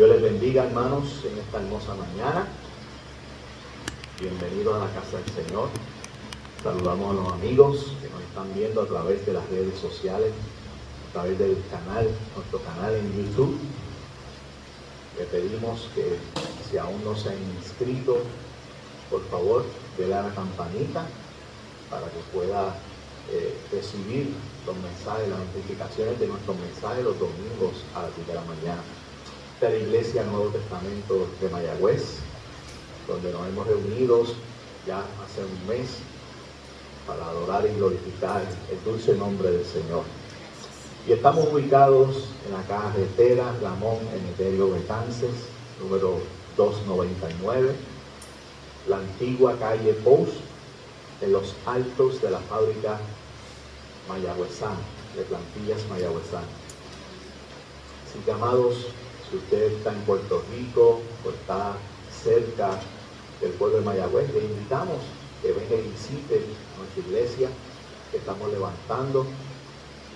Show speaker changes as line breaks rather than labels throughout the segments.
Dios les bendiga, hermanos, en esta hermosa mañana. Bienvenidos a la casa del Señor. Saludamos a los amigos que nos están viendo a través de las redes sociales, a través del canal, nuestro canal en YouTube. Le pedimos que si aún no se han inscrito, por favor, denle a la campanita para que pueda recibir los mensajes, las notificaciones de nuestros mensajes los domingos a las 10 de la mañana. Esta es la Iglesia Nuevo Testamento de Mayagüez, donde nos hemos reunido ya hace un mes para adorar y glorificar el dulce nombre del Señor. Y estamos ubicados en la carretera Ramón Emeterio Betances, número 299, la antigua calle Post, en los altos de la fábrica mayagüezana, de plantillas mayagüezanas. Así que, amados, si usted está en Puerto Rico o está cerca del pueblo de Mayagüez, le invitamos que venga y visite nuestra iglesia que estamos levantando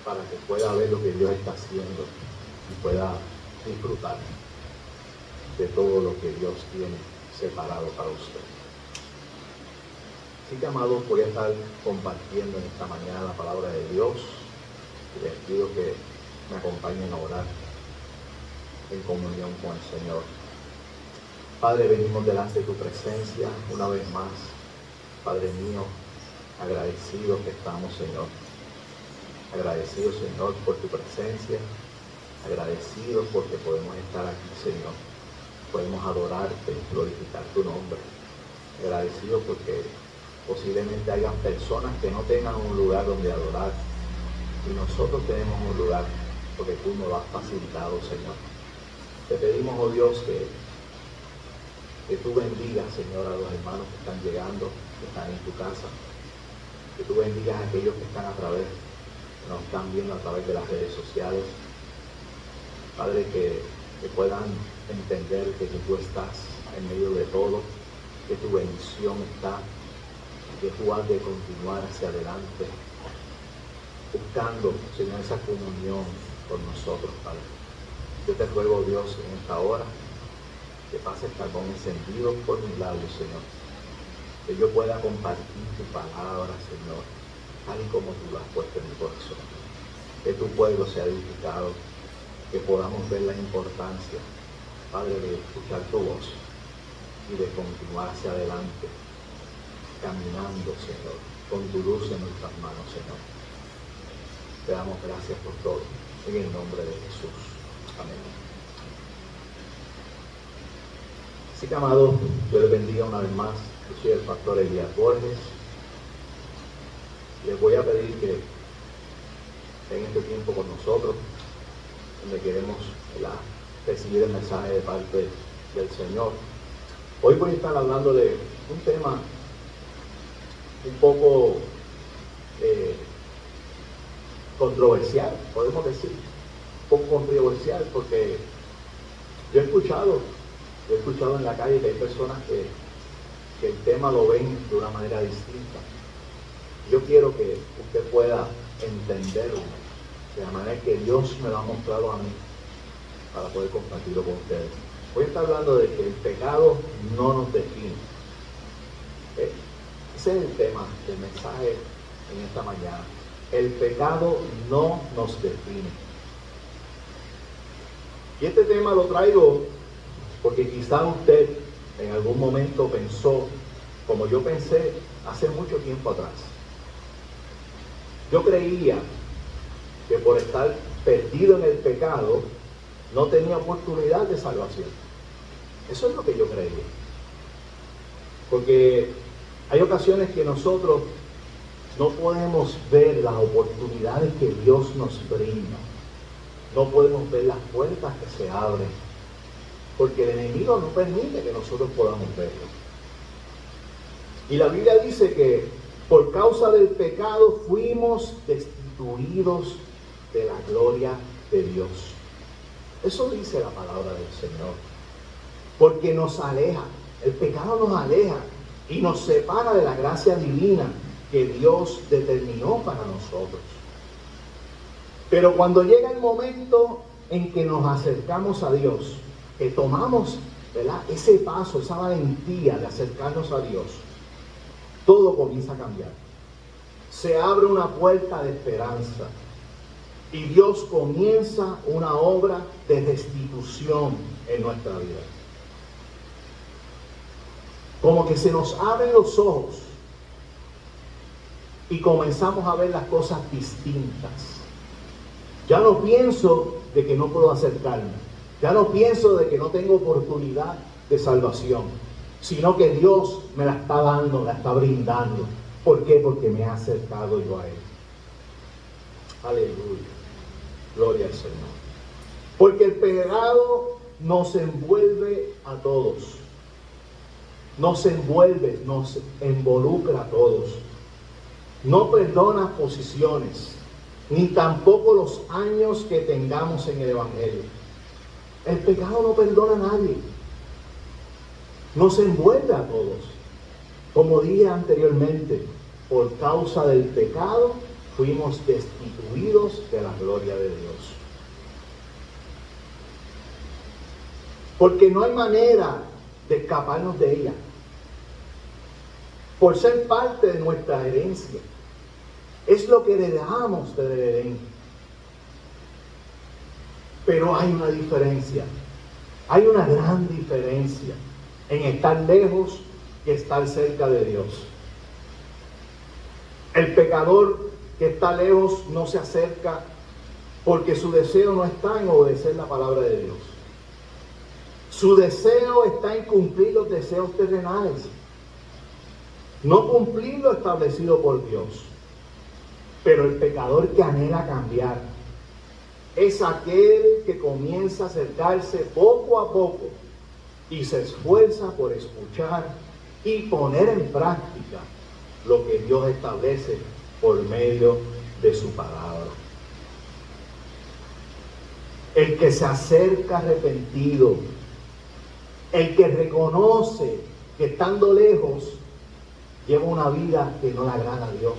para que pueda ver lo que Dios está haciendo y pueda disfrutar de todo lo que Dios tiene separado para usted. Así que, amados, voy a estar compartiendo en esta mañana la palabra de Dios y les pido que me acompañen a orar en comunión con el Señor. Padre, venimos delante de tu presencia una vez más, Padre mío, agradecidos que estamos, Señor. Agradecidos, Señor, por tu presencia, agradecidos porque podemos estar aquí, Señor. Podemos adorarte, glorificar tu nombre. Agradecidos porque posiblemente hayan personas que no tengan un lugar donde adorar y nosotros tenemos un lugar porque tú nos lo has facilitado, Señor. Te pedimos, oh Dios, que tú bendigas, Señor, a los hermanos que están llegando, que están en tu casa, que tú bendigas a aquellos que están que nos están viendo a través de las redes sociales, Padre, que puedan entender que tú estás en medio de todo, que tu bendición está, que tú has de continuar hacia adelante, buscando, Señor, esa comunión con nosotros, Padre. Yo te ruego, Dios, en esta hora, que pase el carbón encendido por mis labios, Señor. Que yo pueda compartir tu palabra, Señor, tal y como tú la has puesto en mi corazón. Que tu pueblo sea edificado, que podamos ver la importancia, Padre, de escuchar tu voz y de continuar hacia adelante, caminando, Señor, con tu luz en nuestras manos, Señor. Te damos gracias por todo, en el nombre de Jesús. Amén. Así que, amados, Dios les bendiga una vez más. Yo soy el pastor Elías Borges. Les voy a pedir que en este tiempo con nosotros, donde queremos recibir el mensaje de parte del Señor. Hoy voy a estar hablando de un tema un poco controversial, podemos decir, un poco controversial, porque yo he escuchado en la calle que hay personas que el tema lo ven de una manera distinta. Yo quiero que usted pueda entenderlo de la manera que Dios me lo ha mostrado a mí para poder compartirlo con ustedes. Voy a estar hablando de que el pecado no nos define. Ese es el tema del mensaje en esta mañana. El pecado no nos define. Y este tema lo traigo porque quizá usted en algún momento pensó, como yo pensé hace mucho tiempo atrás. Yo creía que por estar perdido en el pecado no tenía oportunidad de salvación. Eso es lo que yo creía. Porque hay ocasiones que nosotros no podemos ver las oportunidades que Dios nos brinda. No podemos ver las puertas que se abren. Porque el enemigo no permite que nosotros podamos verlo. Y la Biblia dice que por causa del pecado fuimos destituidos de la gloria de Dios. Eso dice la palabra del Señor. Porque nos aleja, el pecado nos aleja y nos separa de la gracia divina que Dios determinó para nosotros. Pero cuando llega el momento en que nos acercamos a Dios, que tomamos, ¿verdad?, ese paso, esa valentía de acercarnos a Dios, todo comienza a cambiar. Se abre una puerta de esperanza y Dios comienza una obra de restitución en nuestra vida. Como que se nos abren los ojos y comenzamos a ver las cosas distintas. Ya no pienso de que no puedo acercarme. Ya no pienso de que no tengo oportunidad de salvación, sino que Dios me la está dando, me la está brindando. ¿Por qué? Porque me he acercado yo a Él. Aleluya. Gloria al Señor. Porque el pecado nos envuelve a todos. Nos envuelve, nos involucra a todos. No perdona posiciones, ni tampoco los años que tengamos en el Evangelio. El pecado no perdona a nadie. Nos envuelve a todos. Como dije anteriormente, por causa del pecado fuimos destituidos de la gloria de Dios. Porque no hay manera de escaparnos de ella. Por ser parte de nuestra herencia. Es lo que heredamos del Edén. Pero hay una diferencia. Hay una gran diferencia en estar lejos y estar cerca de Dios. El pecador que está lejos no se acerca porque su deseo no está en obedecer la palabra de Dios. Su deseo está en cumplir los deseos terrenales, no cumplir lo establecido por Dios. Pero el pecador que anhela cambiar es aquel que comienza a acercarse poco a poco y se esfuerza por escuchar y poner en práctica lo que Dios establece por medio de su palabra. El que se acerca arrepentido, el que reconoce que estando lejos lleva una vida que no le agrada a Dios.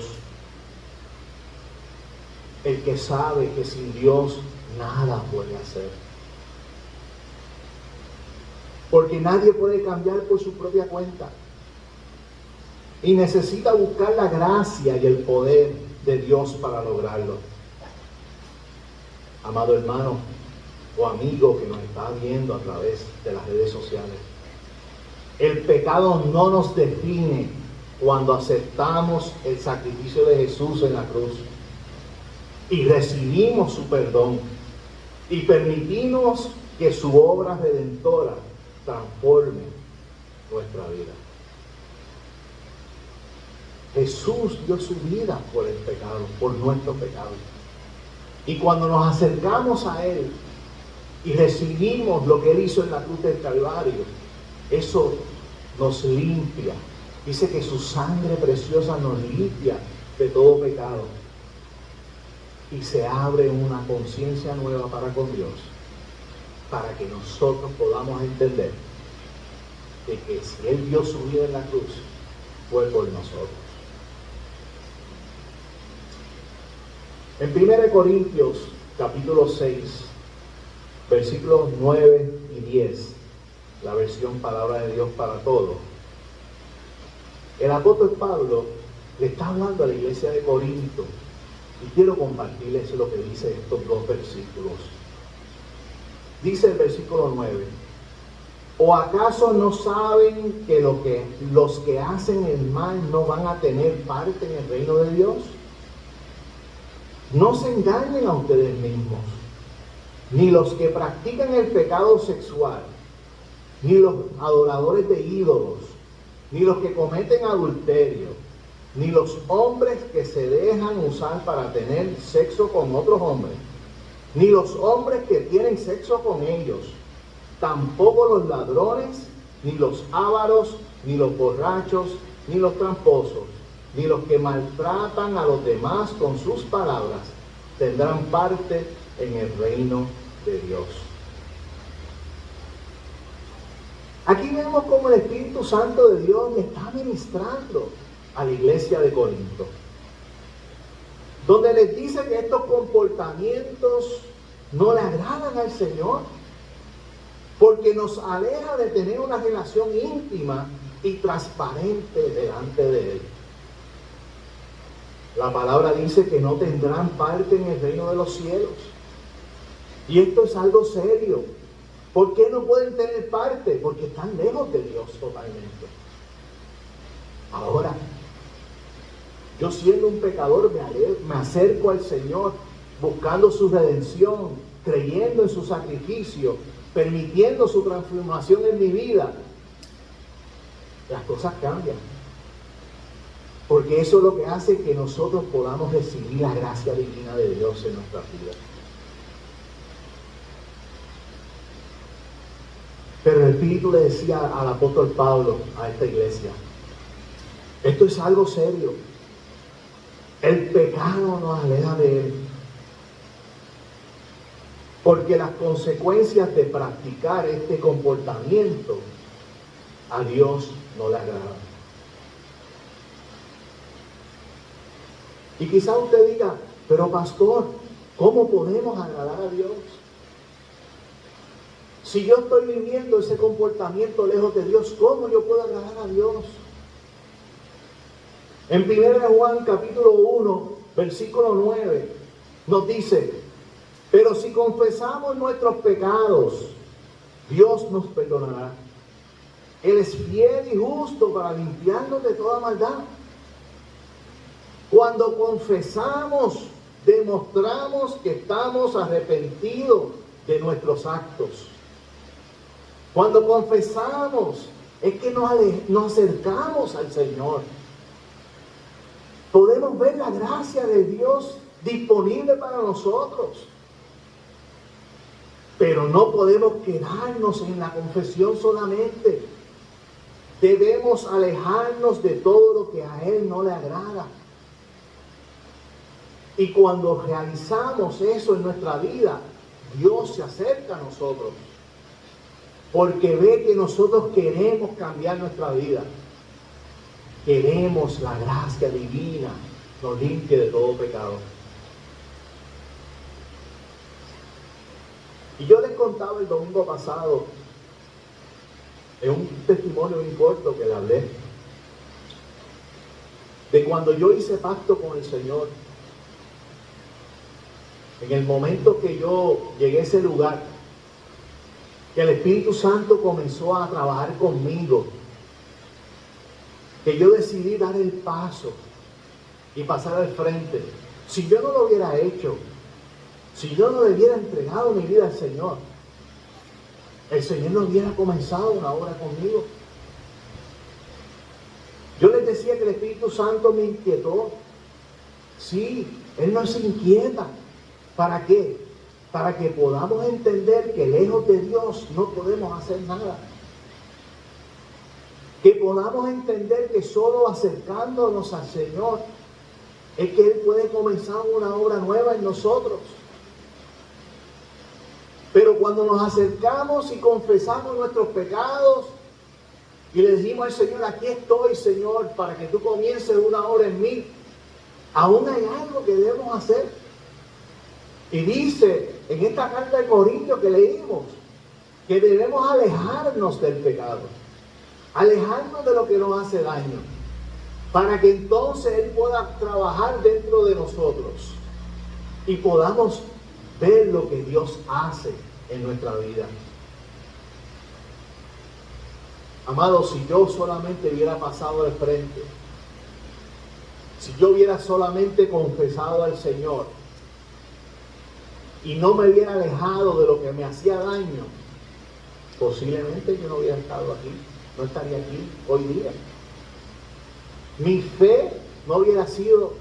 El que sabe que sin Dios nada puede hacer. Porque nadie puede cambiar por su propia cuenta. Y necesita buscar la gracia y el poder de Dios para lograrlo. Amado hermano o amigo que nos está viendo a través de las redes sociales, el pecado no nos define cuando aceptamos el sacrificio de Jesús en la cruz y recibimos su perdón y permitimos que su obra redentora transforme nuestra vida. Jesús dio su vida por el pecado, por nuestro pecado. Y cuando nos acercamos a Él y recibimos lo que Él hizo en la cruz del Calvario, eso nos limpia. Dice que su sangre preciosa nos limpia de todo pecado. Y se abre una conciencia nueva para con Dios, para que nosotros podamos entender de que si Él dio su vida en la cruz, fue por nosotros. En 1 Corintios capítulo 6, versículos 9 y 10, la versión Palabra de Dios para Todos, el apóstol Pablo le está hablando a la iglesia de Corinto y quiero compartirles lo que dice estos dos versículos. Dice el versículo 9: ¿o acaso no saben que los que hacen el mal no van a tener parte en el reino de Dios? No se engañen a ustedes mismos. Ni los que practican el pecado sexual, ni los adoradores de ídolos, ni los que cometen adulterio, ni los hombres que se dejan usar para tener sexo con otros hombres, ni los hombres que tienen sexo con ellos, tampoco los ladrones, ni los ávaros, ni los borrachos, ni los tramposos, ni los que maltratan a los demás con sus palabras, tendrán parte en el reino de Dios. Aquí vemos cómo el Espíritu Santo de Dios le está ministrando a la iglesia de Corinto, donde les dice que estos comportamientos no le agradan al Señor. porque nos aleja de tener una relación íntima y transparente delante de Él. La palabra dice que no tendrán parte en el reino de los cielos. Y esto es algo serio. ¿Por qué no pueden tener parte? Porque están lejos de Dios totalmente. Ahora, yo siendo un pecador me acerco al Señor buscando su redención, creyendo en su sacrificio, permitiendo su transformación en mi vida. Las cosas cambian. Porque eso es lo que hace que nosotros podamos recibir la gracia divina de Dios en nuestras vidas. Pero el Espíritu le decía al apóstol Pablo a esta iglesia, esto es algo serio. El pecado nos aleja de Él. Porque las consecuencias de practicar este comportamiento a Dios no le agradan. Y quizá usted diga, pero pastor, ¿cómo podemos agradar a Dios? Si yo estoy viviendo ese comportamiento lejos de Dios, ¿cómo yo puedo agradar a Dios? En 1 Juan capítulo 1, versículo 9, nos dice, pero si confesamos nuestros pecados, Dios nos perdonará. Él es fiel y justo para limpiarnos de toda maldad. Cuando confesamos, demostramos que estamos arrepentidos de nuestros actos. Cuando confesamos, es que nos acercamos al Señor. Podemos ver la gracia de Dios disponible para nosotros. Pero no podemos quedarnos en la confesión solamente. Debemos alejarnos de todo lo que a Él no le agrada. Y cuando realizamos eso en nuestra vida, Dios se acerca a nosotros. Porque ve que nosotros queremos cambiar nuestra vida. Queremos la gracia divina nos limpie de todo pecado. Y yo les contaba el domingo pasado, en un testimonio muy corto que le hablé, de cuando yo hice pacto con el Señor. En el momento que yo llegué a ese lugar, que el Espíritu Santo comenzó a trabajar conmigo, que yo decidí dar el paso y pasar al frente. Si yo no lo hubiera hecho, si yo no le hubiera entregado mi vida al Señor, el Señor no hubiera comenzado una obra conmigo. Yo les decía que el Espíritu Santo me inquietó. Sí, Él nos inquieta. ¿Para qué? Para que podamos entender que lejos de Dios no podemos hacer nada. Que podamos entender que solo acercándonos al Señor es que Él puede comenzar una obra nueva en nosotros. Pero cuando nos acercamos y confesamos nuestros pecados y le decimos al Señor, aquí estoy, Señor, para que tú comiences una obra en mí, aún hay algo que debemos hacer. Y dice en esta carta de Corintios que leímos que debemos alejarnos del pecado, alejarnos de lo que nos hace daño, para que entonces Él pueda trabajar dentro de nosotros y podamos ver lo que Dios hace en nuestra vida. Amados, si yo solamente hubiera pasado al frente, si yo hubiera solamente confesado al Señor y no me hubiera alejado de lo que me hacía daño, posiblemente yo no hubiera estado aquí, no estaría aquí hoy día. Mi fe no hubiera sido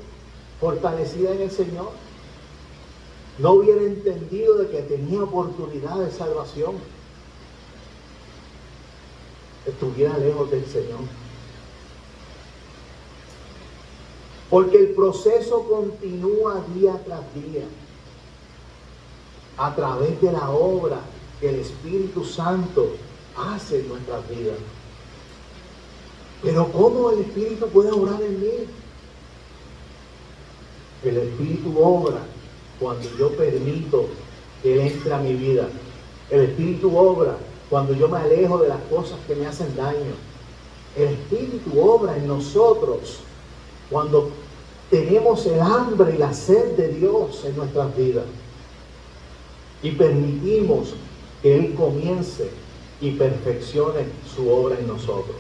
fortalecida en el Señor. No hubiera entendido de que tenía oportunidad de salvación. Estuviera lejos del Señor. Porque el proceso continúa día tras día a través de la obra que el Espíritu Santo hace en nuestras vidas. Pero ¿cómo el Espíritu puede obrar en mí? El Espíritu obra cuando yo permito que Él entre a mi vida. El Espíritu obra cuando yo me alejo de las cosas que me hacen daño. El Espíritu obra en nosotros cuando tenemos el hambre y la sed de Dios en nuestras vidas y permitimos que Él comience y perfeccione su obra en nosotros.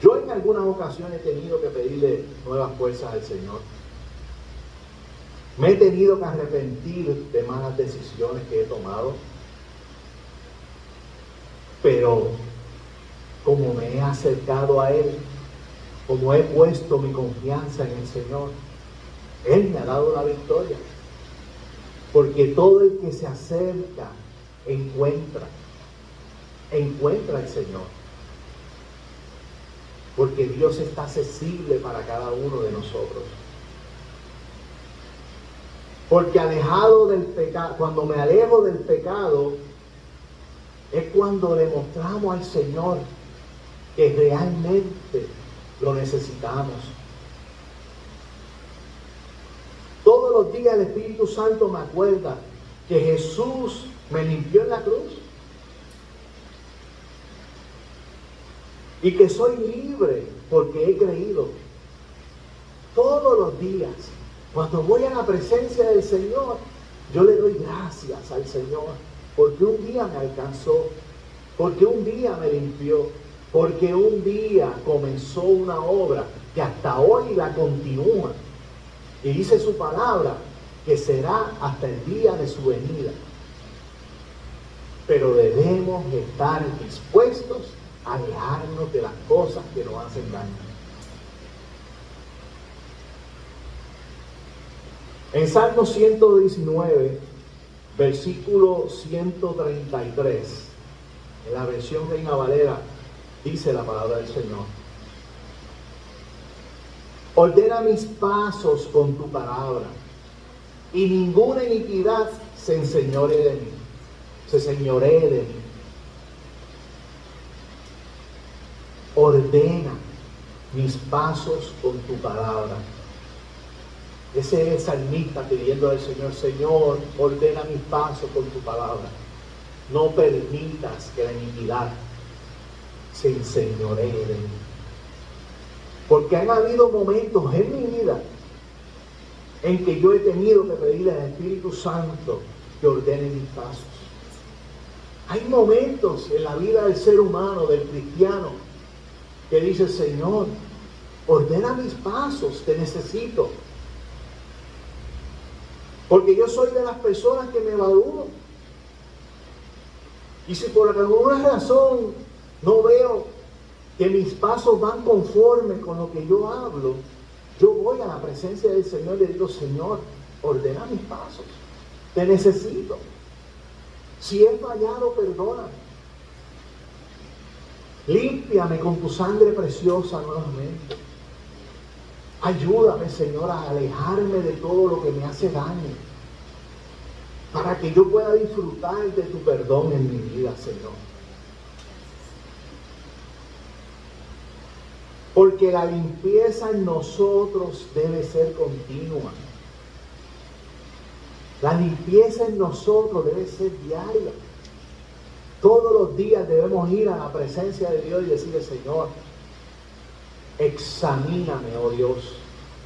Yo en algunas ocasiones he tenido que pedirle nuevas fuerzas al Señor. Me he tenido que arrepentir de malas decisiones que he tomado. Pero como me he acercado a Él, como he puesto mi confianza en el Señor, Él me ha dado la victoria. Porque todo el que se acerca encuentra al Señor. Porque Dios está accesible para cada uno de nosotros. Porque alejado del pecado, cuando me alejo del pecado, es cuando le mostramos al Señor que realmente lo necesitamos. Todos los días el Espíritu Santo me acuerda que Jesús me limpió en la cruz y que soy libre porque he creído. Todos los días, cuando voy a la presencia del Señor, yo le doy gracias al Señor porque un día me alcanzó, porque un día me limpió, porque un día comenzó una obra que hasta hoy la continúa. Y dice su palabra que será hasta el día de su venida. Pero debemos estar dispuestos a alejarnos de las cosas que nos hacen daño. En Salmo 119, versículo 133, en la versión Reina Valera, dice la palabra del Señor: ordena mis pasos con tu palabra, y ninguna iniquidad se enseñoree de mí. Ordena mis pasos con tu palabra. Ese es el salmista pidiendo al Señor: Señor, ordena mis pasos con tu palabra. No permitas que la iniquidad se enseñoree de mí. Porque han habido momentos en mi vida en que yo he tenido que pedirle al Espíritu Santo que ordene mis pasos. Hay momentos en la vida del ser humano, del cristiano, que dice: Señor, ordena mis pasos, te necesito. Porque yo soy de las personas que me evalúo. Y si por alguna razón no veo que mis pasos van conforme con lo que yo hablo, yo voy a la presencia del Señor y le digo: Señor, ordena mis pasos, te necesito. Si he fallado, perdóname. Límpiame con tu sangre preciosa nuevamente. Ayúdame, Señor, a alejarme de todo lo que me hace daño, para que yo pueda disfrutar de tu perdón en mi vida, Señor. Porque la limpieza en nosotros debe ser continua. La limpieza en nosotros debe ser diaria. Todos los días debemos ir a la presencia de Dios y decirle: Señor, examíname, oh Dios,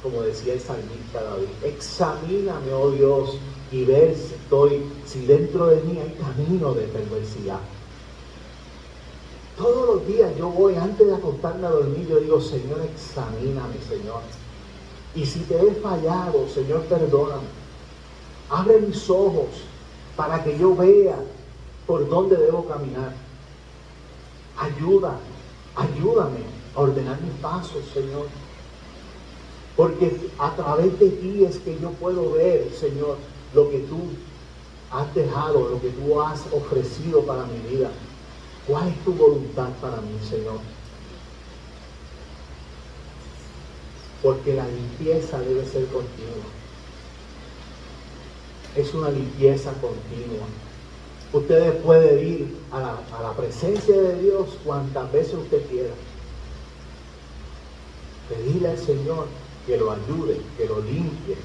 como decía el salmista David, examíname, oh Dios, y ver si dentro de mí hay camino de perversidad. Todos los días yo voy, antes de acostarme a dormir, yo digo: Señor, examíname, Señor. Y si te he fallado, Señor, perdóname. Abre mis ojos para que yo vea por dónde debo caminar. Ayúdame a ordenar mis pasos, Señor. Porque a través de ti es que yo puedo ver, Señor, lo que tú has dejado, lo que tú has ofrecido para mi vida. ¿Cuál es tu voluntad para mí, Señor? Porque la limpieza debe ser continua. Es una limpieza continua. Usted puede ir a la presencia de Dios cuantas veces usted quiera. Pedirle al Señor que lo ayude, que lo limpie,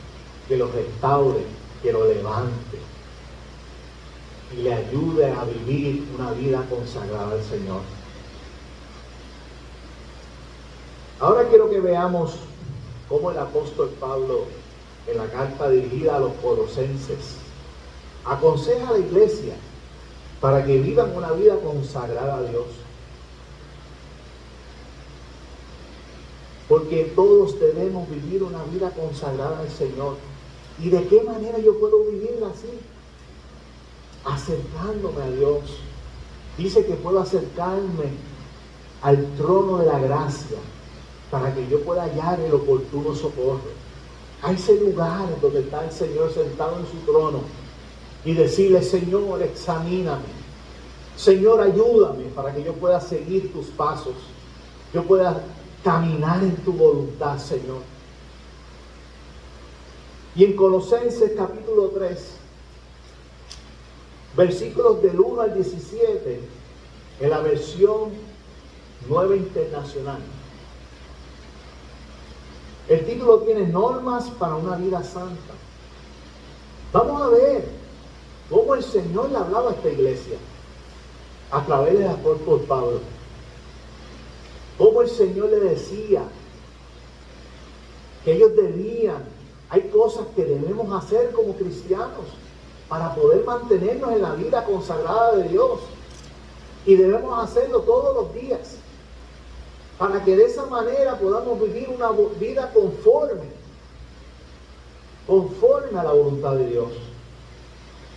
que lo restaure, que lo levante. y le ayude a vivir una vida consagrada al Señor. Ahora quiero que veamos cómo el apóstol Pablo, en la carta dirigida a los colosenses, aconseja a la iglesia para que vivan una vida consagrada a Dios. Porque todos debemos vivir una vida consagrada al Señor. ¿Y de qué manera yo puedo vivirla así? Acercándome a Dios. Dice que puedo acercarme al trono de la gracia para que yo pueda hallar el oportuno socorro. A ese lugar donde está el Señor sentado en su trono y decirle: Señor, examíname. Señor, ayúdame para que yo pueda seguir tus pasos. Yo pueda caminar en tu voluntad, Señor. Y en Colosenses capítulo 3, versículos del 1 al 17, en la versión Nueva Internacional. El título tiene normas para una vida santa. Vamos a ver cómo el Señor le hablaba a esta iglesia a través del apóstol Pablo. Cómo el Señor le decía que ellos debían, hay cosas que debemos hacer como cristianos para poder mantenernos en la vida consagrada de Dios. Y debemos hacerlo todos los días, para que de esa manera podamos vivir una vida conforme a la voluntad de Dios.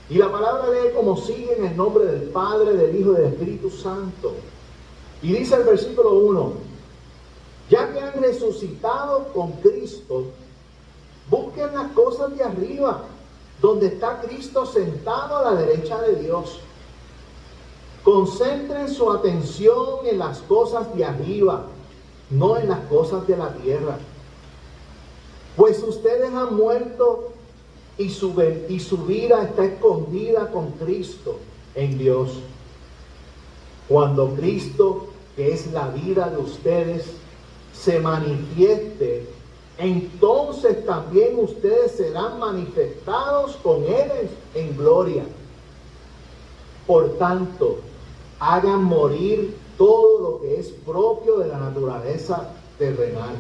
Y la palabra de Él como sigue en el nombre del Padre, del Hijo y del Espíritu Santo. Y dice el versículo 1, ya que han resucitado con Cristo, busquen las cosas de arriba, donde está Cristo sentado a la derecha de Dios. Concentren su atención en las cosas de arriba, no en las cosas de la tierra. Pues ustedes han muerto y su vida está escondida con Cristo en Dios. Cuando Cristo, que es la vida de ustedes, se manifieste, entonces también ustedes serán manifestados con Él en gloria. Por tanto, hagan morir todo lo que es propio de la naturaleza terrenal.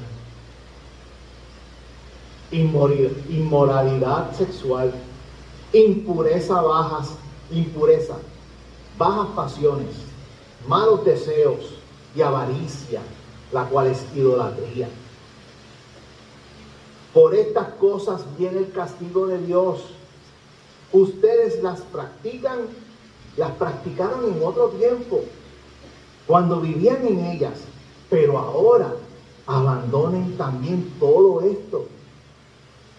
Inmoralidad sexual, bajas pasiones, malos deseos y avaricia, la cual es idolatría. Por estas cosas viene el castigo de Dios. Ustedes las practicaron en otro tiempo, cuando vivían en ellas, pero ahora abandonen también todo esto: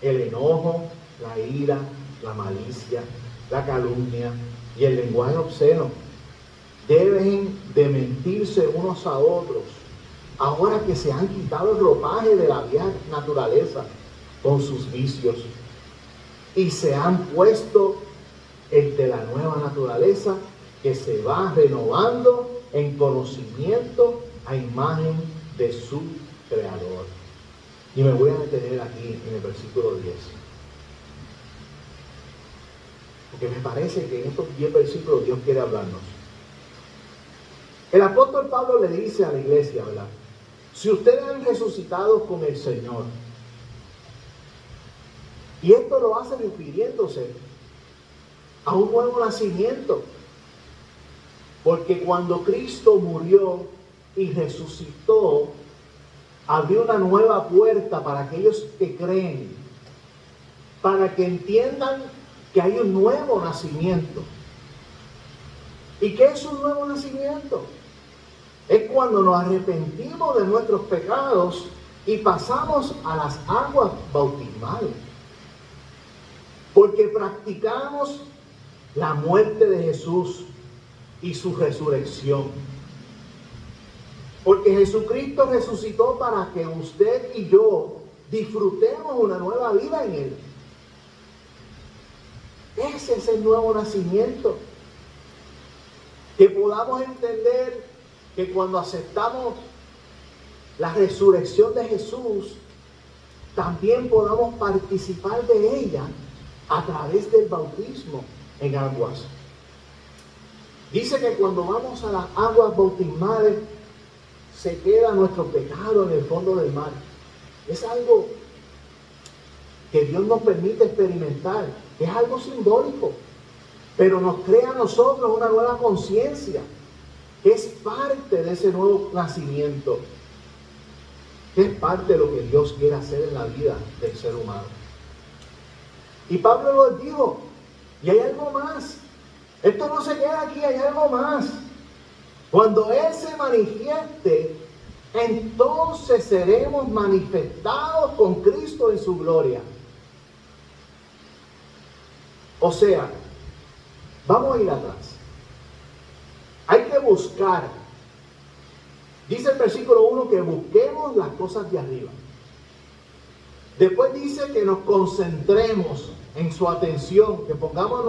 el enojo, la ira, la malicia, la calumnia y el lenguaje obsceno. Deben de mentirse unos a otros, ahora que se han quitado el ropaje de la vieja naturaleza con sus vicios y se han puesto el de la nueva naturaleza, que se va renovando en conocimiento a imagen de su Creador. Y me voy a detener aquí en el versículo 10. Porque me parece que en estos 10 versículos Dios quiere hablarnos. El apóstol Pablo le dice a la iglesia, ¿verdad? Si ustedes han resucitado con el Señor, y esto lo hace refiriéndose a un nuevo nacimiento, porque cuando Cristo murió y resucitó, abrió una nueva puerta para aquellos que creen, para que entiendan que hay un nuevo nacimiento. ¿Y qué es un nuevo nacimiento? Es cuando nos arrepentimos de nuestros pecados y pasamos a las aguas bautismales, porque practicamos la muerte de Jesús y su resurrección. Porque Jesucristo resucitó para que usted y yo disfrutemos una nueva vida en Él. Ese es el nuevo nacimiento. Que podamos entender que cuando aceptamos la resurrección de Jesús, también podamos participar de ella a través del bautismo en aguas. Dice que cuando vamos a las aguas bautismales, se queda nuestro pecado en el fondo del mar. Es algo que Dios nos permite experimentar. Es algo simbólico, pero nos crea a nosotros una nueva conciencia, que es parte de ese nuevo nacimiento, que es parte de lo que Dios quiere hacer en la vida del ser humano. Y Pablo lo dijo, y hay algo más. Esto no se queda aquí, hay algo más. Cuando Él se manifieste, entonces seremos manifestados con Cristo en su gloria. O sea, vamos a ir atrás. Hay que buscar. Dice el versículo 1 que busquemos las cosas de arriba. Después dice que nos concentremos en su atención, que pongamos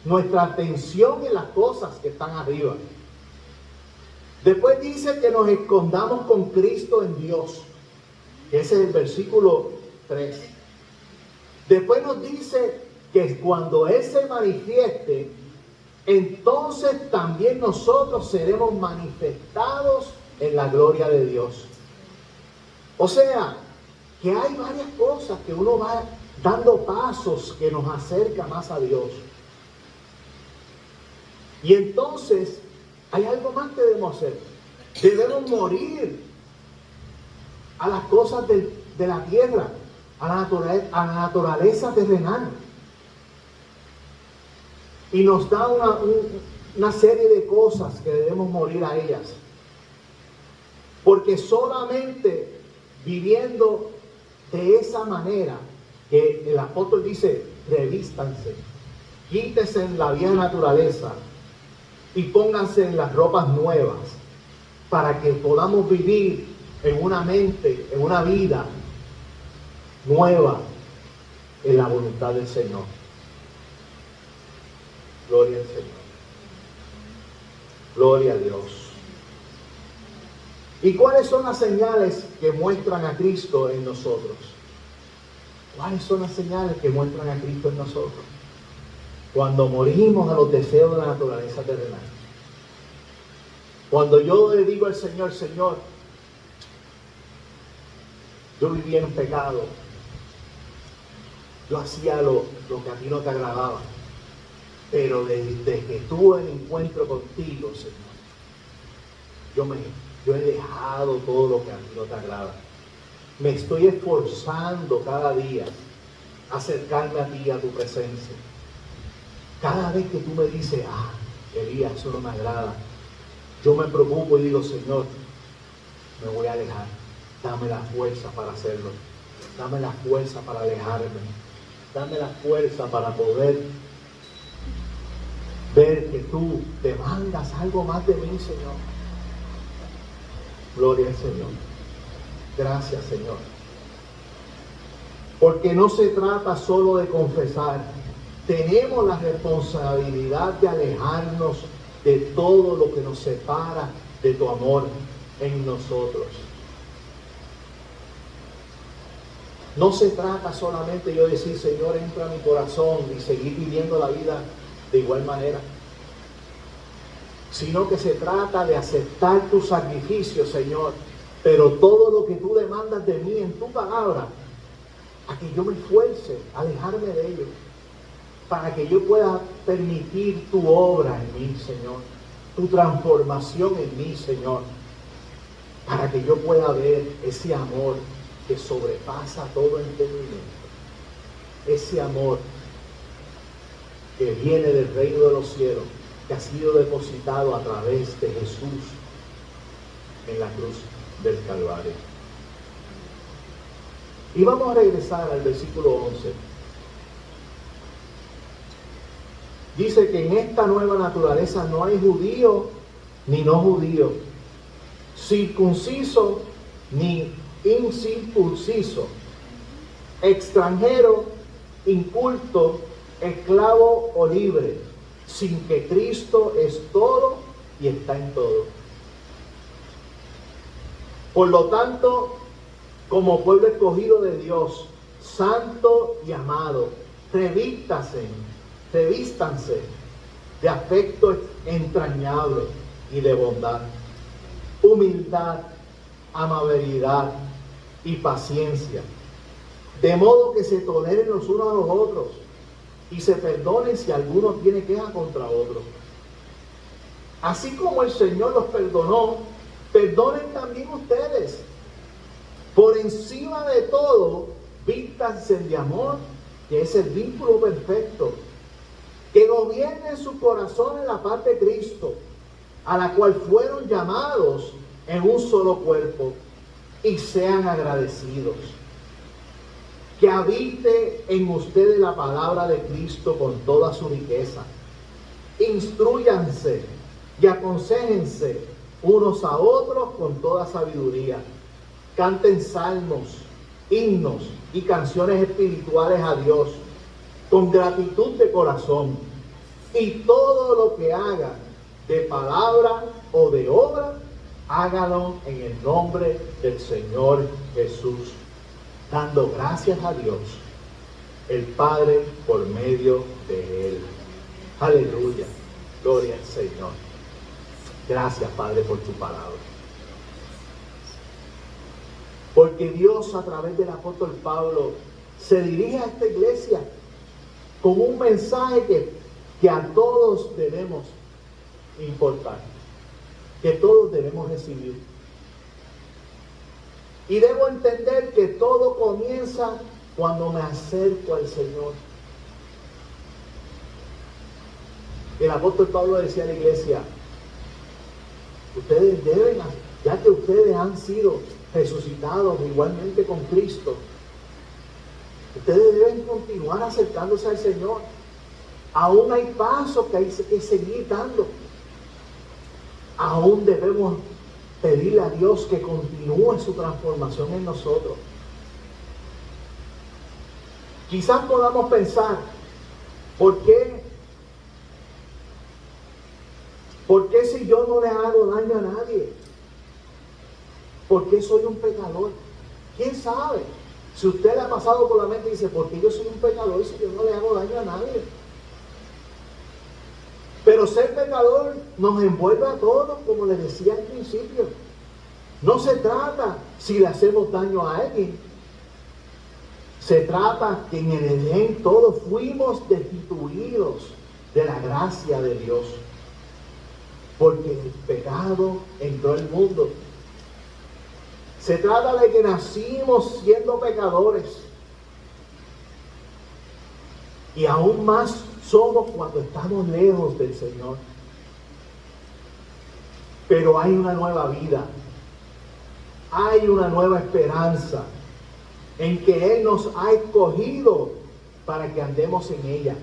nuestra atención en las cosas que están arriba. Después dice que nos escondamos con Cristo en Dios. Ese es el versículo 3. Después nos dice que cuando Él se manifieste, entonces también nosotros seremos manifestados en la gloria de Dios. O sea, que hay varias cosas que uno va dando pasos que nos acerca más a Dios. Y entonces hay algo más que debemos hacer. Debemos morir a las cosas de la tierra, a la naturaleza terrenal. Y nos da una serie de cosas que debemos morir a ellas. Porque solamente viviendo de esa manera, que el apóstol dice, revístanse, quítense en la vieja naturaleza y pónganse en las ropas nuevas, para que podamos vivir en una mente, en una vida nueva, en la voluntad del Señor. Gloria al Señor. Gloria a Dios. ¿Y cuáles son las señales que muestran a Cristo en nosotros? ¿Cuáles son las señales que muestran a Cristo en nosotros? Cuando morimos a los deseos de la naturaleza terrenal. Cuando yo le digo al Señor, Señor, yo vivía en pecado. Yo hacía lo que a ti no te agradaba. Pero desde que tuve el encuentro contigo, Señor, yo he dejado todo lo que a ti no te agrada. Me estoy esforzando cada día a acercarme a ti, a tu presencia. Cada vez que tú me dices, Elías, eso no me agrada, yo me preocupo y digo, Señor, me voy a alejar. Dame la fuerza para hacerlo. Dame la fuerza para alejarme. Dame la fuerza para poder ver que tú demandas algo más de mí, Señor. Gloria al Señor. Gracias, Señor. Porque no se trata solo de confesar. Tenemos la responsabilidad de alejarnos de todo lo que nos separa de tu amor en nosotros. No se trata solamente de yo decir, Señor, entra a mi corazón y seguir viviendo la vida de igual manera, sino que se trata de aceptar tu sacrificio, Señor, pero todo lo que tú demandas de mí en tu palabra, a que yo me esfuerce a alejarme de ello, para que yo pueda permitir tu obra en mí, Señor, tu transformación en mí, Señor, para que yo pueda ver ese amor que sobrepasa todo entendimiento, ese amor que viene del reino de los cielos, que ha sido depositado a través de Jesús en la cruz del Calvario. Y vamos a regresar al versículo 11. Dice que en esta nueva naturaleza no hay judío ni no judío, circunciso ni incircunciso, extranjero, inculto, esclavo o libre, sin que Cristo es todo y está en todo. Por lo tanto, como pueblo escogido de Dios, santo y amado, revístanse de afecto entrañable y de bondad, humildad, amabilidad y paciencia, de modo que se toleren los unos a los otros y se perdonen si alguno tiene queja contra otro. Así como el Señor los perdonó, perdonen también ustedes. Por encima de todo, vístanse de amor, que es el vínculo perfecto, que gobierne en su corazón en la paz de Cristo, a la cual fueron llamados en un solo cuerpo, y sean agradecidos. Que habite en ustedes la palabra de Cristo con toda su riqueza. Instrúyanse y aconséjense unos a otros con toda sabiduría. Canten salmos, himnos y canciones espirituales a Dios con gratitud de corazón. Y todo lo que hagan de palabra o de obra, háganlo en el nombre del Señor Jesús, dando gracias a Dios, el Padre, por medio de Él. Aleluya. Gloria al Señor. Gracias, Padre, por tu palabra. Porque Dios, a través del apóstol Pablo, se dirige a esta iglesia con un mensaje que a todos debemos importar, que todos debemos recibir. Y debo entender que todo comienza cuando me acerco al Señor. El apóstol Pablo decía a la iglesia: ustedes deben, ya que ustedes han sido resucitados igualmente con Cristo, ustedes deben continuar acercándose al Señor. Aún hay pasos que hay que seguir dando. Aún debemos pedirle a Dios que continúe su transformación en nosotros. Quizás podamos pensar, ¿por qué si yo no le hago daño a nadie? ¿Por qué soy un pecador? ¿Quién sabe? Si usted le ha pasado por la mente y dice, ¿por qué yo soy un pecador si yo no le hago daño a nadie? Pero ser pecador nos envuelve a todos, como les decía al principio. No se trata si le hacemos daño a alguien. Se trata que en el Edén todos fuimos destituidos de la gracia de Dios. Porque el pecado entró al mundo. Se trata de que nacimos siendo pecadores. Y aún más somos cuando estamos lejos del Señor. Pero hay una nueva vida. Hay una nueva esperanza en que Él nos ha escogido para que andemos en ella.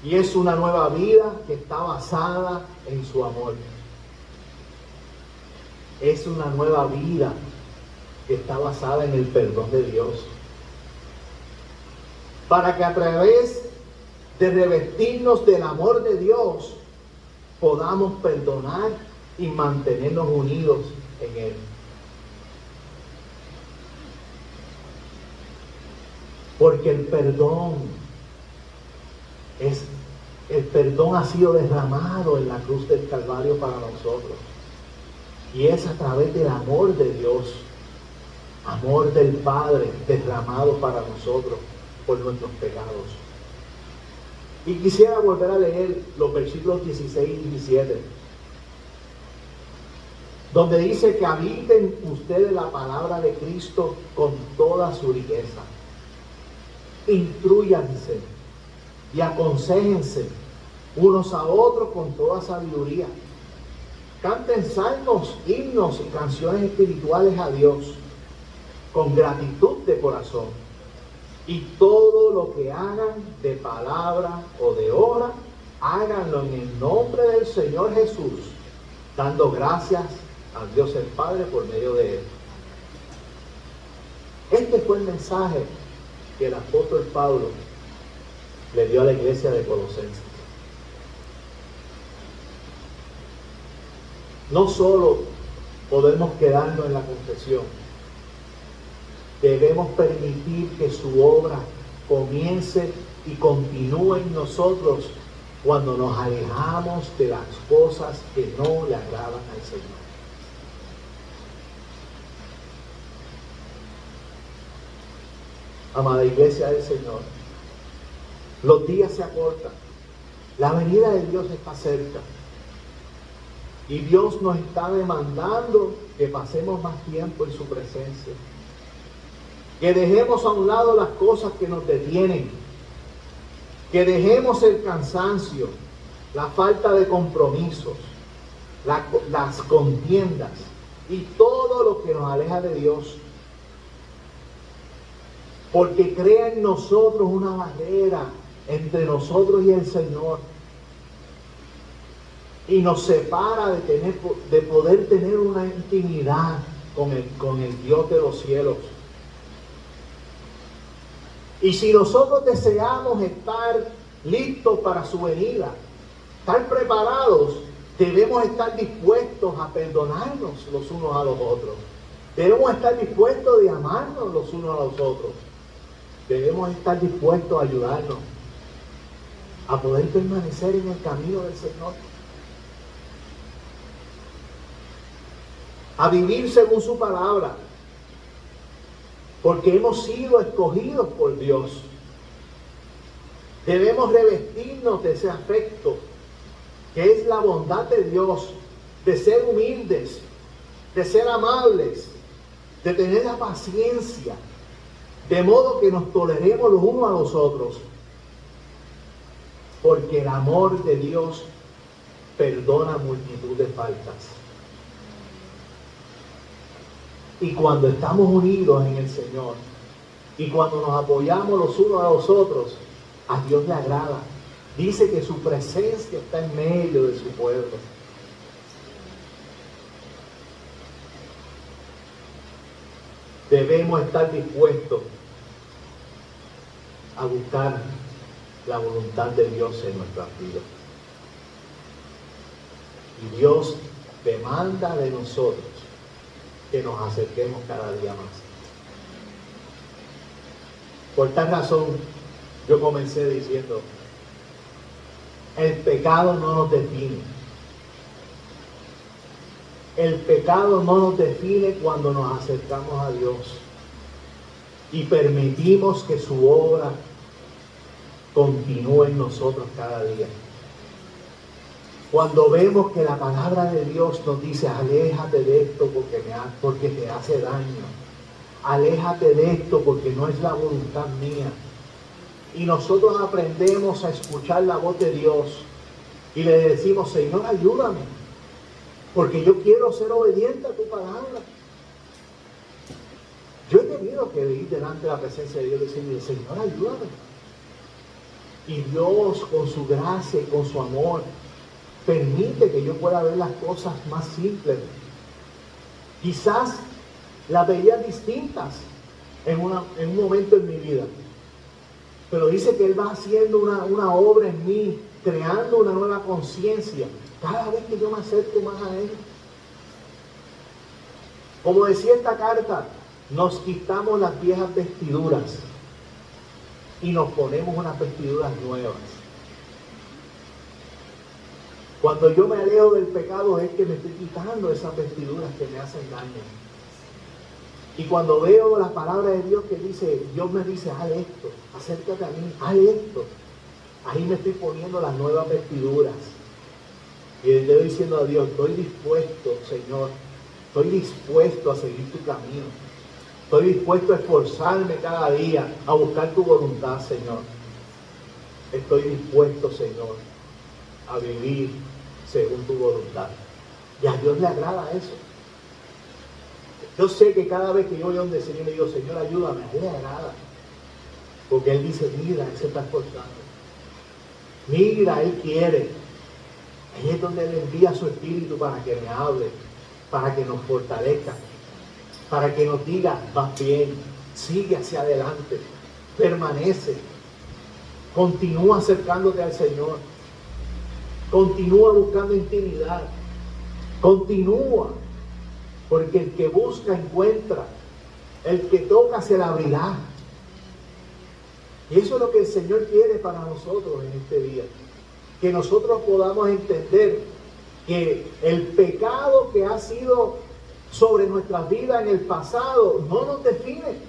Y es una nueva vida que está basada en su amor. Es una nueva vida que está basada en el perdón de Dios. Para que a través de revestirnos del amor de Dios, podamos perdonar y mantenernos unidos en Él. Porque el perdón ha sido derramado en la cruz del Calvario para nosotros. Y es a través del amor de Dios, amor del Padre derramado para nosotros por nuestros pecados. Y quisiera volver a leer los versículos 16 y 17, donde dice que habiten ustedes la palabra de Cristo con toda su riqueza. Instrúyanse y aconséjense unos a otros con toda sabiduría. Canten salmos, himnos y canciones espirituales a Dios con gratitud de corazón. Y todo lo que hagan de palabra o de obra, háganlo en el nombre del Señor Jesús, dando gracias a Dios el Padre por medio de Él. Este fue el mensaje que el apóstol Pablo le dio a la iglesia de Colosenses. No solo podemos quedarnos en la confesión, debemos permitir que su obra comience y continúe en nosotros cuando nos alejamos de las cosas que no le agradan al Señor. Amada iglesia del Señor, los días se acortan, la venida de Dios está cerca y Dios nos está demandando que pasemos más tiempo en su presencia, que dejemos a un lado las cosas que nos detienen, que dejemos el cansancio, la falta de compromisos, las contiendas y todo lo que nos aleja de Dios, porque crea en nosotros una barrera entre nosotros y el Señor y nos separa de poder tener una intimidad con el Dios de los cielos. Y si nosotros deseamos estar listos para su venida, estar preparados, debemos estar dispuestos a perdonarnos los unos a los otros. Debemos estar dispuestos de amarnos los unos a los otros. Debemos estar dispuestos a ayudarnos a poder permanecer en el camino del Señor, a vivir según su palabra, porque hemos sido escogidos por Dios. Debemos revestirnos de ese afecto que es la bondad de Dios, de ser humildes, de ser amables, de tener la paciencia, de modo que nos toleremos los unos a los otros, porque el amor de Dios perdona multitud de faltas. Y cuando estamos unidos en el Señor y cuando nos apoyamos los unos a los otros, a Dios le agrada. Dice que su presencia está en medio de su pueblo. Debemos estar dispuestos a buscar la voluntad de Dios en nuestras vidas. Y Dios demanda de nosotros que nos acerquemos cada día más. Por tal razón, yo comencé diciendo, el pecado no nos define. El pecado no nos define cuando nos acercamos a Dios y permitimos que su obra continúe en nosotros cada día. Cuando vemos que la palabra de Dios nos dice, aléjate de esto porque te hace daño. Aléjate de esto porque no es la voluntad mía. Y nosotros aprendemos a escuchar la voz de Dios y le decimos, Señor, ayúdame, porque yo quiero ser obediente a tu palabra. Yo he tenido que ir delante de la presencia de Dios y decirle, Señor, ayúdame. Y Dios, con su gracia y con su amor, permite que yo pueda ver las cosas más simples. Quizás las veía distintas en un momento en mi vida. Pero dice que Él va haciendo una obra en mí, creando una nueva conciencia cada vez que yo me acerco más a Él. Como decía esta carta, nos quitamos las viejas vestiduras y nos ponemos unas vestiduras nuevas. Cuando yo me alejo del pecado es que me estoy quitando esas vestiduras que me hacen daño. Y cuando veo la palabra de Dios que dice, Dios me dice, haz esto, acércate a mí, haz esto, ahí me estoy poniendo las nuevas vestiduras. Y le estoy diciendo a Dios, estoy dispuesto, Señor, estoy dispuesto a seguir tu camino. Estoy dispuesto a esforzarme cada día a buscar tu voluntad, Señor. Estoy dispuesto, Señor, a vivir según tu voluntad. Y a Dios le agrada eso. Yo sé que cada vez que yo voy a donde el Señor le digo, Señor, ayúdame, a Él le agrada. Porque Él dice, mira, Él se está esforzando. Mira, Él quiere. Ahí es donde Él envía su Espíritu para que me hable, para que nos fortalezca, para que nos diga, vas bien, sigue hacia adelante, permanece, continúa acercándote al Señor, continúa buscando intimidad, continúa, porque el que busca encuentra, el que toca se le abrirá. Y eso es lo que el Señor quiere para nosotros en este día. que nosotros podamos entender que el pecado que ha sido sobre nuestras vidas en el pasado no nos define.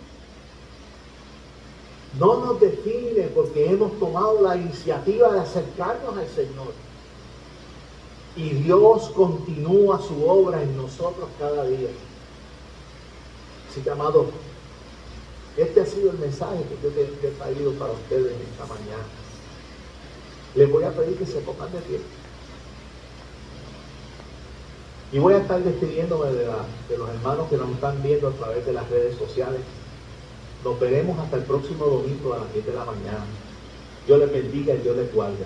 No nos define porque hemos tomado la iniciativa de acercarnos al Señor. Y Dios continúa su obra en nosotros cada día. Así que, amados, este ha sido el mensaje que yo he traído para ustedes en esta mañana. Les voy a pedir que se pongan de pie. Y voy a estar despidiéndome de los hermanos que nos están viendo a través de las redes sociales. Nos veremos hasta el próximo domingo a las 10 de la mañana. Dios les bendiga y Dios les guarde.